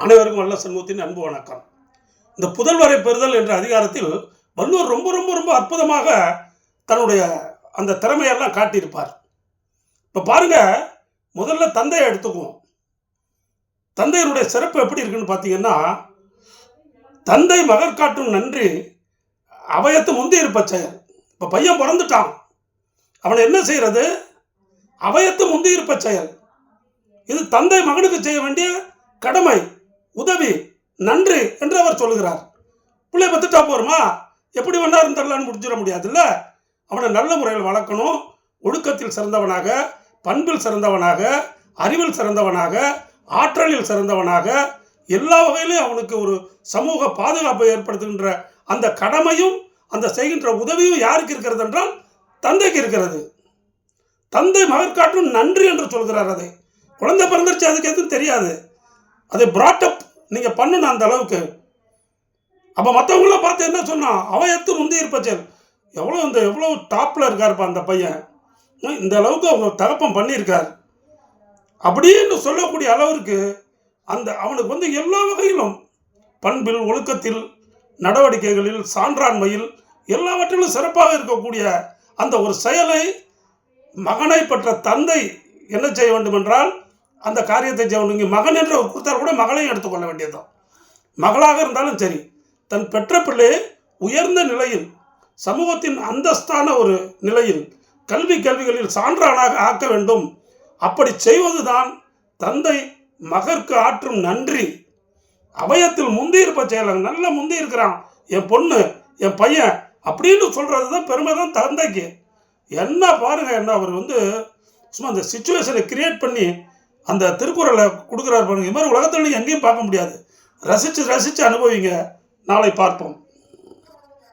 அனைவருக்கும் வல்ல சண்முகத்தின் அன்பு வணக்கம். இந்த புதல்வரை பெறுதல் என்ற அதிகாரத்தில் வள்ளுவர் ரொம்ப ரொம்ப ரொம்ப அற்புதமாக தன்னுடைய அந்த திறமையெல்லாம் காட்டியிருப்பார். இப்போ பாருங்க, முதல்ல தந்தையை எடுத்துக்குவோம். தந்தையினுடைய சிறப்பு எப்படி இருக்குன்னு பார்த்தீங்கன்னா, தந்தை மகர் காட்டும் நன்றி அவையத்து முந்தி இருப்ப செயல். இப்போ பையன் பிறந்துட்டான், அவனை என்ன செய்யறது? அவையத்து முந்தி இருப்ப செயல். இது தந்தை மகனுக்கு செய்ய வேண்டிய கடமை, உதவி, நன்றி என்று அவர் சொல்லுகிறார். பிள்ளை பத்துட்டா போருமா, எப்படி வேணா இருந்தரலான்னு முடிச்சிட முடியாதுல்ல. அவனை நல்ல முறையில் வளர்க்கணும். ஒழுக்கத்தில் சிறந்தவனாக, பண்பில் சிறந்தவனாக, அறிவில் சிறந்தவனாக, ஆற்றலில் சிறந்தவனாக, எல்லா வகையிலும் அவனுக்கு ஒரு சமூக பாதுகாப்பை ஏற்படுத்துகின்ற அந்த கடமையும் அந்த செய்கின்ற உதவியும் யாருக்கு இருக்கிறது என்றால் தந்தைக்கு இருக்கிறது. தந்தை மகர் காட்டும் நன்றி என்று சொல்கிறார். அதை குழந்தை பிறந்துருச்சு, அதுக்கு எதுவும் தெரியாது. அதை பிராட்டப் நீங்கள் பண்ணணும் அந்த அளவுக்கு. அப்போ மற்றவங்களாம் பார்த்து என்ன சொன்னான்? அவையத்து முந்தி இருப்பச்சல். எவ்வளோ டாப்பில் இருக்காருப்பா அந்த பையன், இந்த அளவுக்கு அவங்க தகப்பம் பண்ணியிருக்கார் அப்படின்னு சொல்லக்கூடிய அளவிற்கு அந்த அவனுக்கு எல்லா வகையிலும் பண்பில், ஒழுக்கத்தில், நடவடிக்கைகளில், சான்றாண்மையில் எல்லாவற்றிலும் சிறப்பாக இருக்கக்கூடிய அந்த ஒரு செயலை மகனை பெற்ற தந்தை என்ன செய்ய வேண்டும் என்றால் அந்த காரியத்தை செய்ய வேண்டும். இங்கே மகன் என்ற கொடுத்தால் கூட மகளையும் எடுத்துக்கொள்ள வேண்டியதுதான். மகளாக இருந்தாலும் சரி, தன் பெற்ற பிள்ளை உயர்ந்த நிலையில், சமூகத்தின் அந்தஸ்தான ஒரு நிலையில், கல்விகளில் சான்றானாக ஆக்க வேண்டும். அப்படி செய்வதுதான் தந்தை மகற்கு ஆற்றும் நன்றி. அபயத்தில் முந்தி இருப்ப செயலங்க, நல்ல முந்தி இருக்கிறான் என் பொண்ணு, என் பையன் அப்படின்னு சொல்கிறது தான் பெருமை தான் தந்தைக்கு. என்ன பாருங்க, என்ன அவர் சும்மா அந்த சிச்சுவேஷனை கிரியேட் பண்ணி அந்த திருக்குறளை கொடுக்குறாரு பாருங்க. இது மாதிரி உலகத்தில் எங்கேயும் பார்க்க முடியாது. ரசித்து அனுபவிங்க. நாளை பார்ப்போம்.